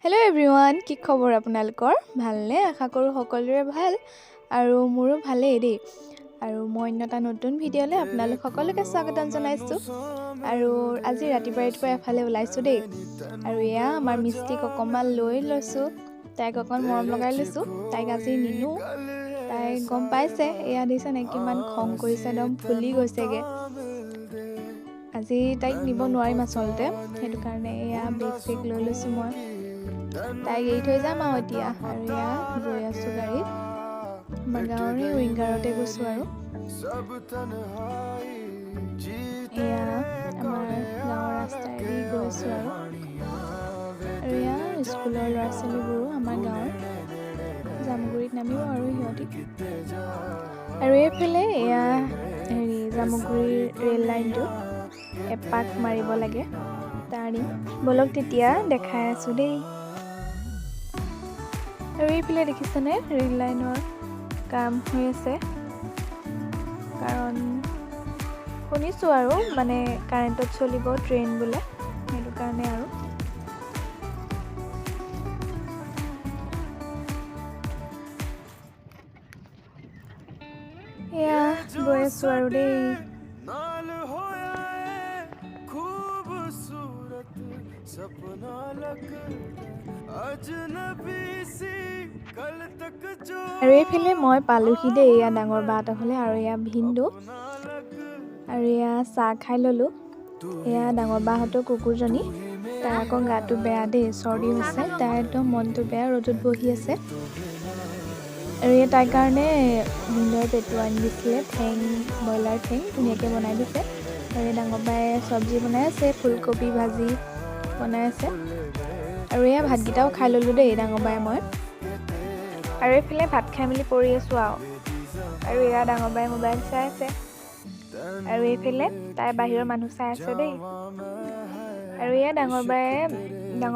Hello' everyone, কি খবৰ আপোনালোকৰ? ভালনে? আশা কৰোঁ সকলোৰে ভাল আৰু মোৰো ভালেই দেই। আৰু মই অন্য এটা নতুন ভিডিঅ'লৈ আপোনালোক সকলোকে স্বাগতম জনাইছোঁ। আৰু আজি ৰাতিপুৱাই এফালে ওলাইছোঁ দেই। আৰু এয়া আমাৰ মিষ্টিক অকণমান লৈ লৈছোঁ, তাইক অকণ মৰম লগাই লৈছোঁ। তাইক আজি নিনো, তাই গম পাইছে। এয়া দেখিছেনে কিমান খং কৰিছে, একদম ফুলি গৈছেগৈ। আজি তাইক নিব নোৱাৰিম আচলতে, সেইটো কাৰণে এয়া বেগ চেগ লৈ লৈছোঁ মই। তাইক এৰি থৈ যাম আৰু এতিয়া। আৰু এয়া গৈ আছোঁ গাড়ীত, আমাৰ গাঁৱৰ এই উইংগাৰতে গৈছোঁ। আৰু এয়া আমাৰ গাঁৱৰ ৰাস্তাইদি গৈছোঁ। আৰু এয়া স্কুলৰ ল'ৰা ছোৱালীবোৰো আমাৰ গাঁৱৰ জামুগুৰিত নামিব আৰু সিহঁতি। আৰু এইফালে এয়া জামুগুৰিৰ ৰেল লাইনটো এপাক মাৰিব লাগে, টাৰ্ণিং। বলক তেতিয়া দেখাই আছোঁ দেই। আৰু এইফালে দেখিছেনে ৰেল লাইনৰ কাম হৈ আছে, কাৰণ শুনিছোঁ আৰু মানে কাৰেণ্টত চলিব ট্ৰেইন বোলে, সেইটো কাৰণে। আৰু এয়া গৈ আছোঁ আৰু দেই। আৰু এইফালে মই পালোহি দেই, এয়া ডাঙৰ বাহঁতৰ হ'লে। আৰু এয়া ভিন্দু, আৰু এয়া চাহ খাই ল'লোঁ। এয়া ডাঙৰ বাহঁতৰ কুকুৰজনী, তাই আকৌ গাটো বেয়া দেই, চৰ্দি হৈছে। তাই একদম মনটো বেয়া, ৰ'দত বহি আছে। আৰু এয়া তাইৰ কাৰণে ভিন্দুৱে পেটু আনি দিছিলে, ঠেং, ব্ৰইলাৰ ঠেং ধুনীয়াকৈ বনাই দিছে। আৰু এই ডাঙৰ বায়ে চব্জি বনাই আছে, ফুলকবি ভাজি বনাই আছে। আৰু এয়া ভাতকেইটাও খাই ল'লোঁ দেই, ডাঙৰ বায়ে মই। আৰু এইফালে ভাত খাই মেলি পৰি আছোঁ আৰু এয়া ডাঙৰ বায়ে মোবাইল চাই আছে। আৰু এইফালে তাই বাহিৰৰ মানুহ চাই আছে দেই। আৰু এয়া ডাঙৰ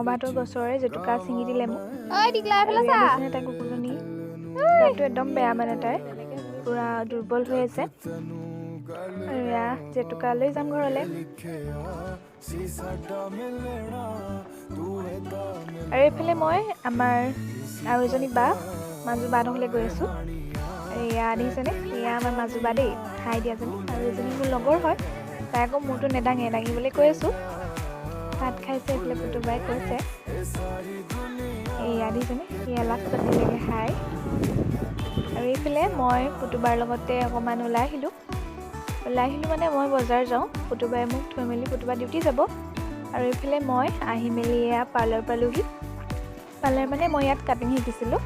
বাহঁতৰ গছৰে জেতুকা ছিঙি দিলে মোক। আৰু এয়া দেখিছেনে তাই কুকুৰজনী গাটো একদম বেয়া, মানে তাই পুৰা দুৰ্বল হৈ আছে। আৰু এয়া জেতুকা লৈ যাম ঘৰলৈ। আৰু এইফালে মই আমাৰ আৰু এজনী বা, মাজু বাহঁতৰ ঘৰলৈ গৈ আছোঁ। আৰু এয়া দেখিছেনে, এয়া আমাৰ মাজু বা দেই, হাই দিয়াজনী। আৰু এজনী মোৰ লগৰ হয়, তাই আকৌ মূৰটো নেদাঙে, দাঙিবলৈ কৈ আছোঁ। ভাত খাইছে, এইফালে পুতুবাই কৈছে। এয়া দেখিছেনে, এয়া লাষ্টত দিলেগৈ হাই। আৰু এইফালে মই পুতুবাৰ লগতে অকণমান ওলাই আহিলোঁ মানে মই বজাৰ যাওঁ, পুতুবাই মোক থৈ মেলি পুতুবা ডিউটি যাব। আৰু এইফালে মই আহি মেলি এয়া পাৰ্লাৰ পালোহি। পাৰ্লাৰ মানে মই ইয়াত কাটিং শিকিছিলোঁ,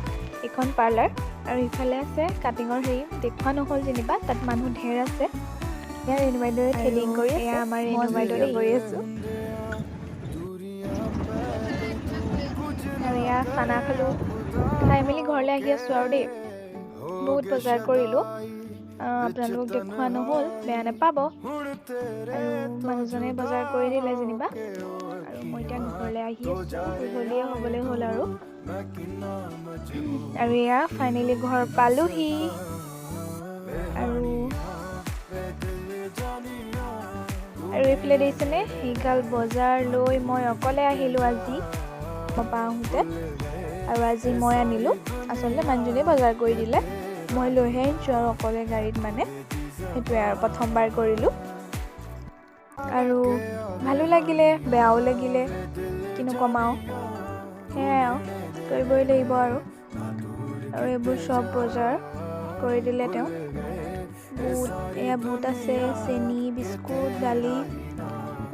এইখন পাৰ্লাৰ। আৰু ইফালে আছে কাটিঙৰ দেখুওৱা নহ'ল যেনিবা, তাত মানুহ ঢেৰ আছে। ইয়াৰ ৰেণু বাইদেৱে থ্ৰেডিং কৰি আছে, এয়া আমাৰ ৰেণু বাইদেউ কৰি আছোঁ। আৰু এয়া খানা খালোঁ, খাই মেলি ঘৰলৈ আহি আছোঁ আৰু দেই। বহুত বজাৰ কৰিলোঁ, আপোনালোকক দেখুওৱা নহ'ল, বেয়া নাপাব। আৰু মানুহজনে বজাৰ কৰি দিলে যেনিবা। আৰু মই এতিয়া ঘৰলৈ আহি আছোঁ, গধূলিয়ে হ'বলৈ হ'ল। আৰু এয়া ফাইনেলি ঘৰ পালোহি। আৰু এইফালে দেখিছেনে, সেইগাল বজাৰ লৈ মই অকলে আহিলোঁ আজি পৰা আহোঁতে। আৰু আজি মই আনিলোঁ, আচলতে মানুহজনীয়ে বজাৰ কৰি দিলে, মই লৈহে আহিছোঁ আৰু অকলে গাড়ীত, মানে সেইটোৱে আৰু প্ৰথমবাৰ কৰিলোঁ। আৰু ভালো লাগিলে, বেয়াও লাগিলে, কিনো ক'ম আৰু, সেয়াই আৰু কৰিবই লাগিব। আৰু এইবোৰ চব বজাৰ কৰি দিলে তেওঁ। বুট আছে, চেনি, বিস্কুট, দালি,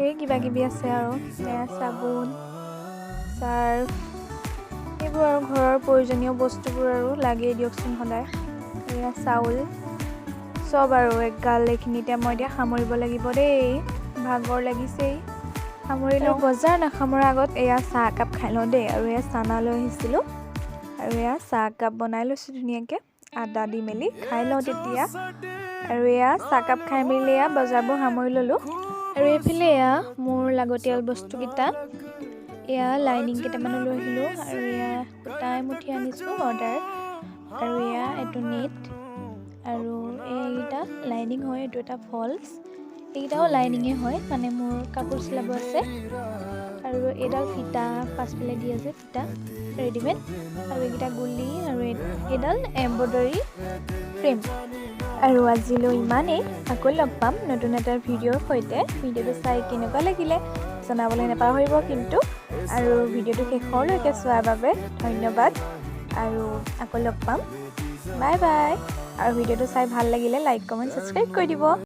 এই কিবাকিবি আছে। আৰু এয়া চাবোন, চাৰ্ফ, এইবোৰ আৰু ঘৰৰ প্ৰয়োজনীয় বস্তুবোৰ আৰু লাগেই দিয়কচোন সদায়। এয়া চাউল, চব আৰু এগাল। এইখিনিতে মই এতিয়া সামৰিব লাগিব দেই, ভাগৰ লাগিছেই, সামৰি লওঁ। বজাৰ নাসামৰাৰ আগত এয়া চাহ একাপ খাই লওঁ দেই। আৰু এয়া চানা লৈ আহিছিলোঁ, আৰু এয়া চাহ একাপ বনাই লৈছোঁ ধুনীয়াকৈ, আদা দি মেলি খাই লওঁ তেতিয়া। আৰু এয়া চাহকাপ খাই মেলি এয়া বজাৰবোৰ সামৰি ল'লোঁ। আৰু এইফালে এয়া মোৰ লাগতিয়াল বস্তুকেইটা, এয়া লাইনিং কেইটামানো লৈ আহিলোঁ। আৰু এয়া সূতা এমুঠি আনিছোঁ অৰ্ডাৰ। আৰু এয়া এইটো নেট, আৰু এইকেইটা লাইনিং হয়, এইটো এটা ফলছ, এইকেইটাও লাইনিঙে হয়, মানে মোৰ কাপোৰ চিলাব আছে। আৰু এডাল ফিটা পাছফালে দি আছে, ফিটা ৰেডিমেড, আৰু এইকেইটা গুলি, আৰু এডাল এম্ব্ৰইডাৰী ফ্ৰেম। আৰু আজিলৈ ইমানেই। আকৌ লগ পাম নতুন এটা ভিডিঅ'ৰ সৈতে। ভিডিঅ'টো চাই কেনেকুৱা লাগিলে জনাবলৈ নাপাহৰিব কিন্তু। আৰু ভিডিঅ'টো শেষলৈকে চোৱাৰ বাবে ধন্যবাদ। আৰু আকৌ লগ পাম। Bye bye. আৰু ভিডিঅ'টো চাই ভাল লাগিলে লাইক কমেণ্ট ছাবস্ক্ৰাইব কৰি দিব।